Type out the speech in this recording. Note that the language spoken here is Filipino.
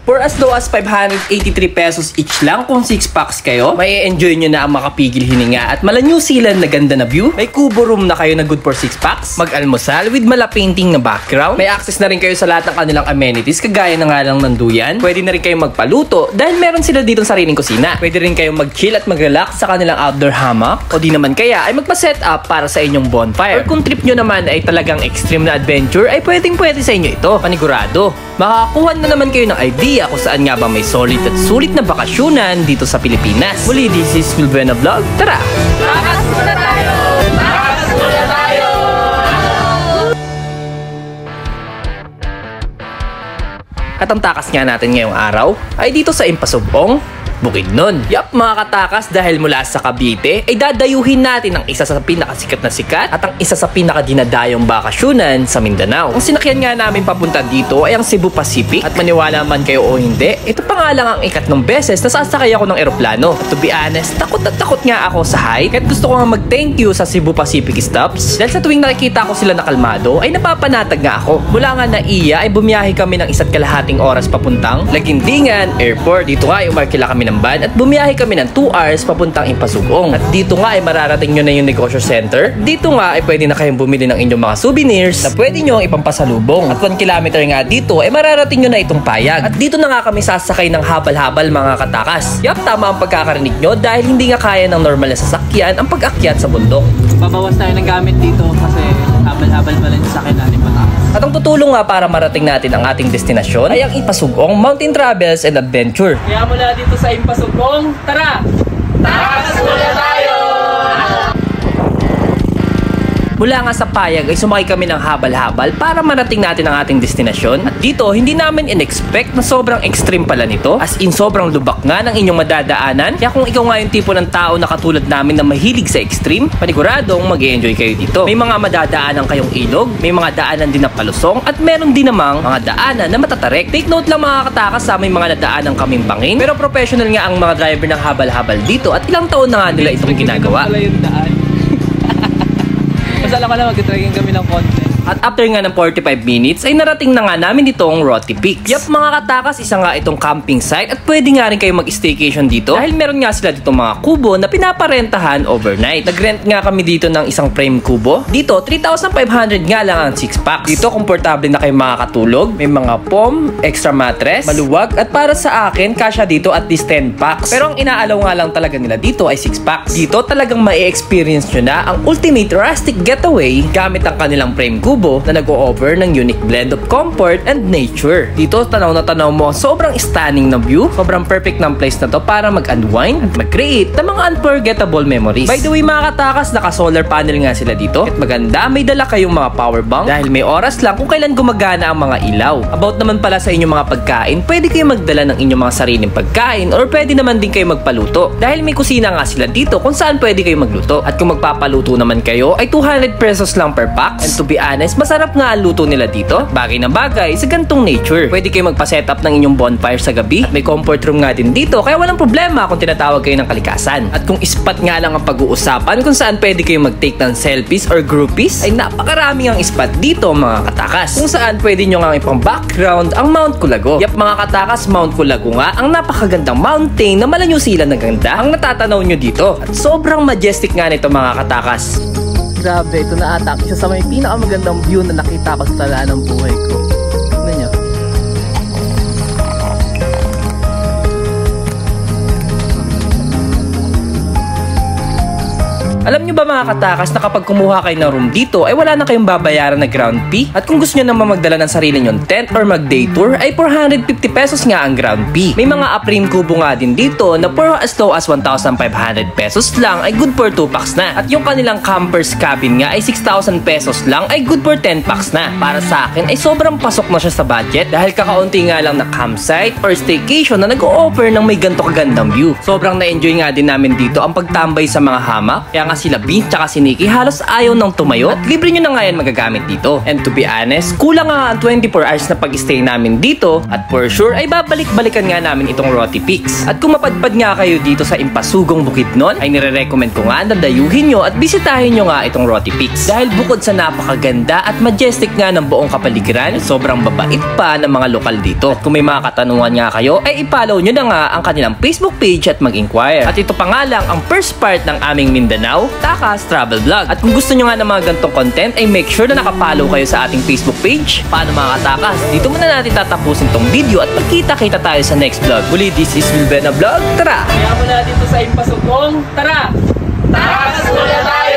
For as low as 583 pesos each lang kung 6 packs kayo, may enjoy nyo na ang makapigil hininga at mala New Zealand na ganda na view. May kubo room na kayo na good for 6 packs. Mag-almusal with mala painting na background. May access na rin kayo sa lahat ng kanilang amenities kagaya na nga lang ng duyan. Pwede na rin kayong magpaluto dahil meron sila dito sariling kusina. Pwede rin kayong mag-chill at mag-relax sa kanilang outdoor hammock. O di naman kaya ay magpa-set up para sa inyong bonfire. Or kung trip nyo naman ay talagang extreme na adventure ay pwede sa inyo ito. Panigurado. Makakakuha na naman kayo ng idea kung saan nga ba may solid at sulit na bakasyunan dito sa Pilipinas. Muli, this is Will Buena Vlog. Tara! Takas muna tayo! Takas muna tayo! At ang takas nga natin ngayong araw ay dito sa Impasugong, Bukidnon. Yup, mga katakas, dahil mula sa Cavite ay dadayuhin natin ang isa sa pinakasikat na sikat at ang isa sa pinakadinadayong bakasyunan sa Mindanao. Ang sinakyan nga namin papunta dito ay ang Cebu Pacific at maniwala man kayo o hindi, ito pa nga lang ang ikatlong beses na sasakay ako ng eroplano. At to be honest, takot nga ako sa height at gusto ko nga mag-thank you sa Cebu Pacific Stops dahil sa tuwing nakikita ko sila na kalmado ay napapanatag nga ako. Mula nga na iya ay bumiyahe kami ng 1.5 oras papuntang Lagindingan Airport. Dito nga umarkila kami ng van at bumiyahe kami ng 2 hours papuntang Impasugong. At dito nga ay mararating nyo na yung negosyo center. Dito nga ay pwede na kayong bumili ng inyong mga souvenirs na pwede nyo ipampasalubong. At 1 kilometer nga dito ay mararating nyo na itong payag. At dito na nga kami sasakay ng habal-habal, mga katakas. Yup, tama ang pagkakarinig nyo dahil hindi nga kaya ng normal na sasakyan ang pag-akyat sa bundok. Babawas tayo ng gamit dito kasi habal-habal pa rin sa akin natin matakas. At ang tutulong nga para marating natin ang ating destinasyon ay ang Impasugong Mountain Travels and Adventure. Kaya mula dito sa Impasugong, tara! Takas muna tayo! Mula nga sa payag ay sumakay kami ng habal-habal para marating natin ang ating destinasyon. At dito, hindi namin in-expect na sobrang extreme pala nito. As in, sobrang lubak nga ng inyong madadaanan. Kaya kung ikaw nga yung tipo ng tao na katulad namin na mahilig sa extreme, paniguradong mag-i-enjoy kayo dito. May mga madadaanan kayong ilog, may mga daanan din na palusong, at meron din namang mga daanan na matatarek. Take note lang, mga katakas, sa may mga nadaanan kaming bangin. Pero professional nga ang mga driver ng habal-habal dito at ilang taon na nga nila itong ginagawa. Mas alam ko na mag-trekking kami ng konti. At after nga ng 45 minutes ay narating na nga namin itong Roty Peaks. Yup, mga katakas, isa nga itong camping site at pwede nga rin kayo mag-staycation dito dahil meron nga sila dito mga kubo na pinaparentahan overnight. Nag-rent nga kami dito ng isang frame kubo. Dito, 3,500 nga lang ang 6 packs. Dito, komportable na kayo makakatulog. May mga foam, extra mattress, maluwag, at para sa akin, kasya dito at least 10 packs. Pero ang inaalaw nga lang talaga nila dito ay 6 packs. Dito, talagang ma-experience nyo na ang ultimate rustic getaway gamit ang kanilang frame kubo na nag-o-offer ng unique blend of comfort and nature. Dito, tanaw na tanaw mo, sobrang stunning na view. Sobrang perfect ng place na to para mag-unwind at mag-create ng mga unforgettable memories. By the way, mga katakas, naka-solar panel nga sila dito. At maganda, may dala kayong mga power bank dahil may oras lang kung kailan gumagana ang mga ilaw. About naman pala sa inyong mga pagkain, pwede kayo magdala ng inyong mga sariling pagkain or pwede naman din kayo magpaluto. Dahil may kusina nga sila dito kung saan pwede kayo magluto. At kung magpapaluto naman kayo, ay 200 pesos lang per pack. And to be honest, masarap nga ang luto nila dito. Bagay na bagay sa gantong nature. Pwede kayo magpa-setup ng inyong bonfire sa gabi. At may comfort room nga din dito. Kaya walang problema kung tinatawag kayo ng kalikasan. At kung spot nga lang ang pag-uusapan kung saan pwede kayo mag-take ng selfies or groupies, ay napakarami ang spot dito, mga katakas. Kung saan pwede nyo nga ipang background ang Mount Culago. Yap, mga katakas, Mount Culago nga ang napakagandang mountain na mala New Zealand na ganda ang natatanaw nyo dito. At sobrang majestic nga nito, mga katakas. Grabe, ito na ata. Isa sa may pinakamagandang view na nakita ko sa talaan ng buhay ko. Tignan nyo. Alam nyo ba, mga katakas, na kapag kumuha kayo ng room dito ay wala na kayong babayaran na ground fee? At kung gusto nyo naman magdala ng sarili nyong tent or mag-day tour ay 450 pesos nga ang ground fee. May mga uprim kubo nga din dito na for as low as 1,500 pesos lang ay good for 2 packs na. At yung kanilang campers cabin nga ay 6,000 pesos lang ay good for 10 packs na. Para sa akin ay sobrang pasok na siya sa budget dahil kakaunti nga lang na campsite or staycation na nag-o-offer ng may ganto kagandang view. Sobrang na-enjoy nga din namin dito ang pagtambay sa mga hamak. Kaya nga sila sila Bean tsaka si Nikki halos ayaw nang tumayo at libre nyo na nga yan magagamit dito. And to be honest, kulang nga ang 24 hours na pag-stay namin dito at for sure ay babalik-balikan nga namin itong Roty Peaks. At kung mapadpad nga kayo dito sa Impasugong Bukidnon, ay nire-recommend ko nga na dayuhin nyo at bisitahin nyo nga itong Roty Peaks. Dahil bukod sa napakaganda at majestic nga ng buong kapaligiran, sobrang babait pa ng mga lokal dito. At kung may mga katanungan nga kayo, ay i-follow nyo na nga ang kanilang Facebook page at mag-inquire. At ito pa nga lang ang first part ng aming Mindanao, Takas Travel Vlog. At kung gusto nyo nga ng mga gantong content, ay make sure na nakapollow kayo sa ating Facebook page. Paano mga katakas? Dito muna natin tatapusin tong video at magkita-kita tayo sa next vlog. Muli, this is Wilbena Vlog. Tara! Kaya muna dito sa Impasugong. Tara! Takas muna tayo!